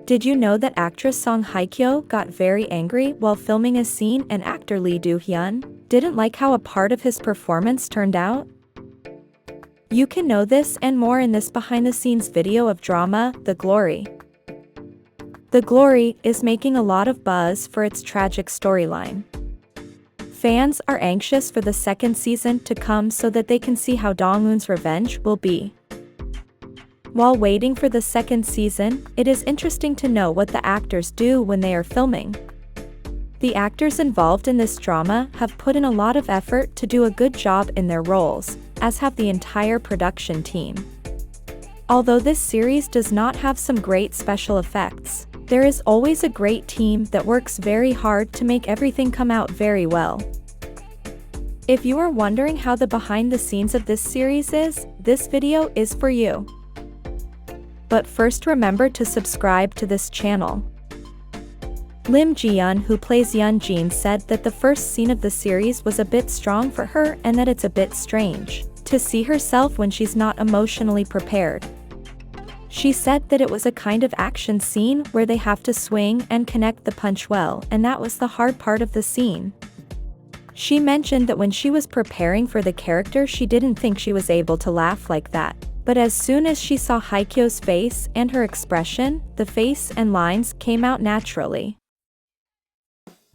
Did you know that actress Song Hye-kyo got very angry while filming a scene and actor Lee Do-hyun didn't like how a part of his performance turned out? You can know this and more in this behind-the-scenes video of drama, The Glory. The Glory is making a lot of buzz for its tragic storyline. Fans are anxious for the second season to come so that they can see how Dong-eun's revenge will be. While waiting for the second season, it is interesting to know what the actors do when they are filming. The actors involved in this drama have put in a lot of effort to do a good job in their roles, as have the entire production team. Although this series does not have some great special effects, there is always a great team that works very hard to make everything come out very well. If you are wondering how the behind the scenes of this series is, this video is for you. But first remember to subscribe to this channel. Lim Ji-yeon, who plays Yeon-jin, said that the first scene of the series was a bit strong for her and that it's a bit strange to see herself when she's not emotionally prepared. She said that it was a kind of action scene where they have to swing and connect the punch well, and that was the hard part of the scene. She mentioned that when she was preparing for the character she didn't think she was able to laugh like that. But as soon as she saw Hye-kyo's face and her expression, the face and lines came out naturally.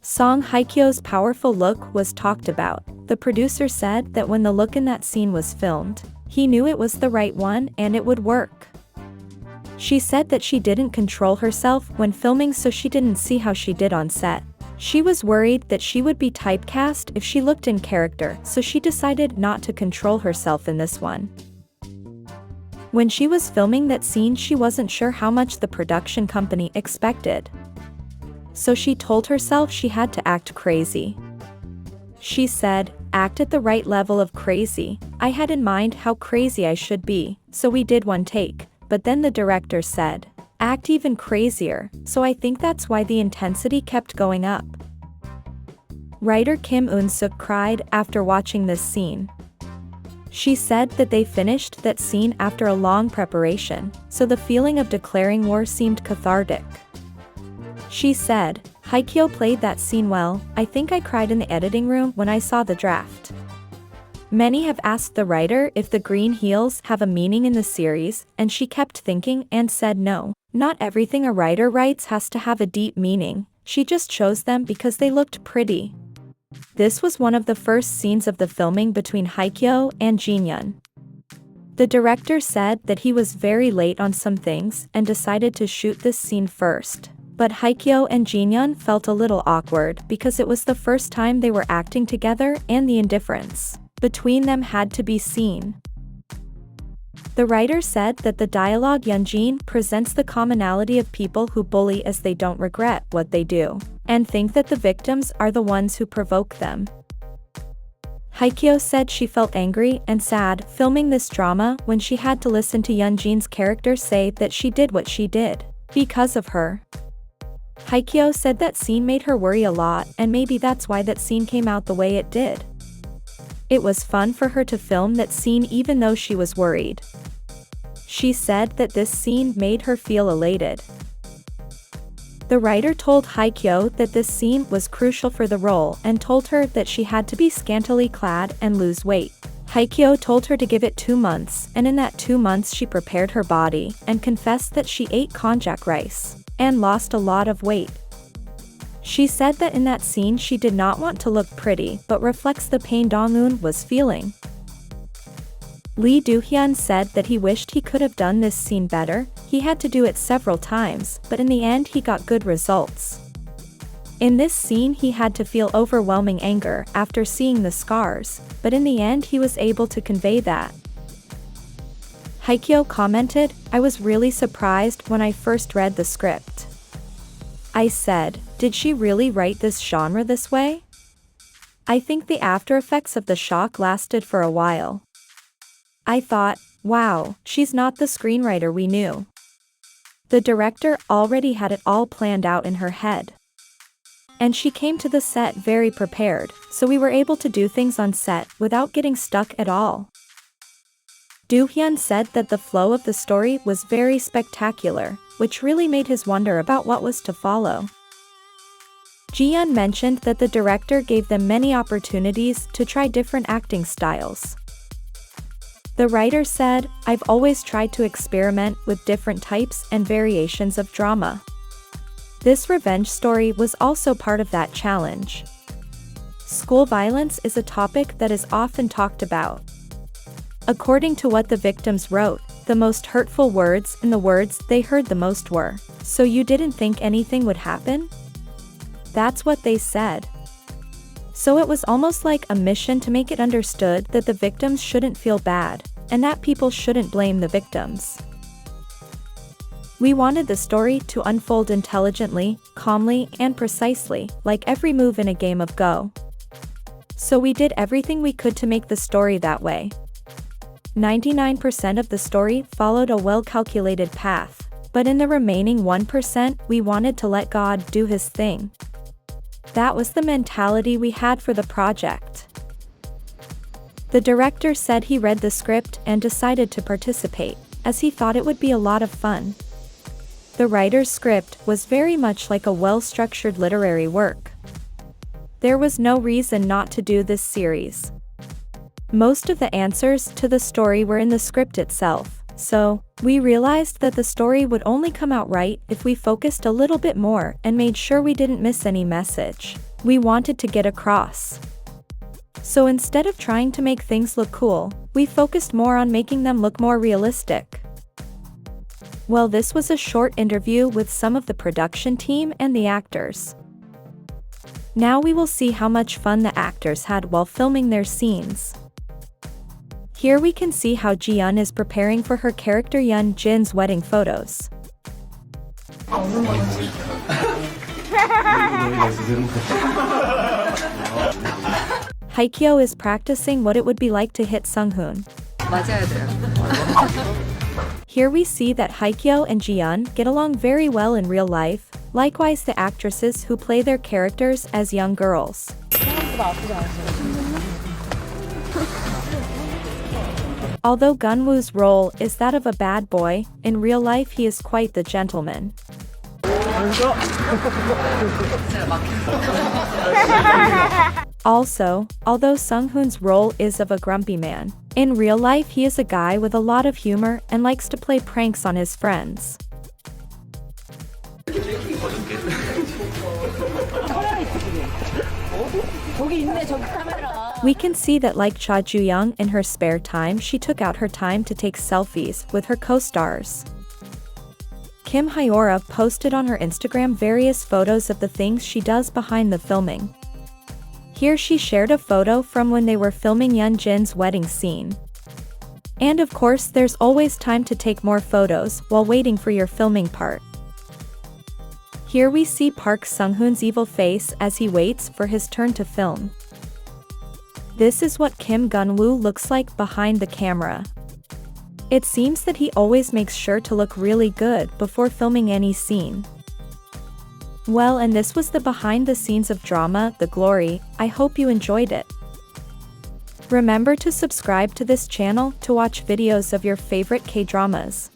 Song Hye-kyo's powerful look was talked about. The producer said that when the look in that scene was filmed, he knew it was the right one and it would work. She said that she didn't control herself when filming, so she didn't see how she did on set. She was worried that she would be typecast if she looked in character, so she decided not to control herself in this one. When she was filming that scene, she wasn't sure how much the production company expected. So she told herself she had to act crazy. She said, "Act at the right level of crazy. I had in mind how crazy I should be, so we did one take, but then the director said, act even crazier, so I think that's why the intensity kept going up." Writer Kim Eun-sook cried after watching this scene. She said that they finished that scene after a long preparation, so the feeling of declaring war seemed cathartic. She said, "Hye-kyo played that scene well. I think I cried in the editing room when I saw the draft." Many have asked the writer if the green heels have a meaning in the series, and she kept thinking and said no. Not everything a writer writes has to have a deep meaning, she just chose them because they looked pretty. This was one of the first scenes of the filming between Hye-kyo and Jin-yeon. The director said that he was very late on some things and decided to shoot this scene first. But Hye-kyo and Jin-yeon felt a little awkward because it was the first time they were acting together and the indifference between them had to be seen. The writer said that the dialogue Yeon-jin presents the commonality of people who bully as they don't regret what they do, and think that the victims are the ones who provoke them. Hye-kyo said she felt angry and sad filming this drama when she had to listen to Yeon-jin's character say that she did what she did because of her. Hye-kyo said that scene made her worry a lot, and maybe that's why that scene came out the way it did. It was fun for her to film that scene even though she was worried. She said that this scene made her feel elated. The writer told Hye-kyo that this scene was crucial for the role and told her that she had to be scantily clad and lose weight. Hye-kyo told her to give it 2 months, and in that 2 months she prepared her body and confessed that she ate konjac rice and lost a lot of weight. She said that in that scene she did not want to look pretty but reflects the pain Dong-eun was feeling. Lee Do-hyun said that he wished he could have done this scene better. He had to do it several times, but in the end he got good results. In this scene he had to feel overwhelming anger after seeing the scars, but in the end he was able to convey that. Hye-kyo commented, "I was really surprised when I first read the script. I said, did she really write this genre this way? I think the after effects of the shock lasted for a while. I thought, wow, she's not the screenwriter we knew." The director already had it all planned out in her head. And she came to the set very prepared, so we were able to do things on set without getting stuck at all. Do-hyun said that the flow of the story was very spectacular, which really made his wonder about what was to follow. Ji-yeon mentioned that the director gave them many opportunities to try different acting styles. The writer said, "I've always tried to experiment with different types and variations of drama. This revenge story was also part of that challenge. School violence is a topic that is often talked about. According to what the victims wrote, the most hurtful words and the words they heard the most were, 'So you didn't think anything would happen?' That's what they said. So it was almost like a mission to make it understood that the victims shouldn't feel bad, and that people shouldn't blame the victims. We wanted the story to unfold intelligently, calmly, and precisely, like every move in a game of Go. So we did everything we could to make the story that way. 99% of the story followed a well-calculated path, but in the remaining 1%, we wanted to let God do his thing. That was the mentality we had for the project." The director said he read the script and decided to participate, as he thought it would be a lot of fun. The writer's script was very much like a well-structured literary work. There was no reason not to do this series. Most of the answers to the story were in the script itself, so we realized that the story would only come out right if we focused a little bit more and made sure we didn't miss any message we wanted to get across. So instead of trying to make things look cool, we focused more on making them look more realistic. Well, this was a short interview with some of the production team and the actors. Now we will see how much fun the actors had while filming their scenes. Here we can see how Ji-yeon is preparing for her character Yeon-jin's wedding photos. Haekyo is practicing what it would be like to hit Sung-hoon. Here we see that Haekyo and Ji-yeon get along very well in real life, likewise the actresses who play their characters as young girls. Although Gunwoo's role is that of a bad boy, in real life he is quite the gentleman. Also, although Sung-hoon's role is of a grumpy man, in real life he is a guy with a lot of humor and likes to play pranks on his friends. We can see that like Cha Ju-young in her spare time she took out her time to take selfies with her co-stars. Kim Hyora posted on her Instagram various photos of the things she does behind the filming. Here she shared a photo from when they were filming Yeon-jin's wedding scene. And of course there's always time to take more photos while waiting for your filming part. Here we see Park Sung-hoon's evil face as he waits for his turn to film. This is what Kim Gun-woo looks like behind the camera. It seems that he always makes sure to look really good before filming any scene. Well, and this was the behind the scenes of drama, The Glory. I hope you enjoyed it. Remember to subscribe to this channel to watch videos of your favorite K-dramas.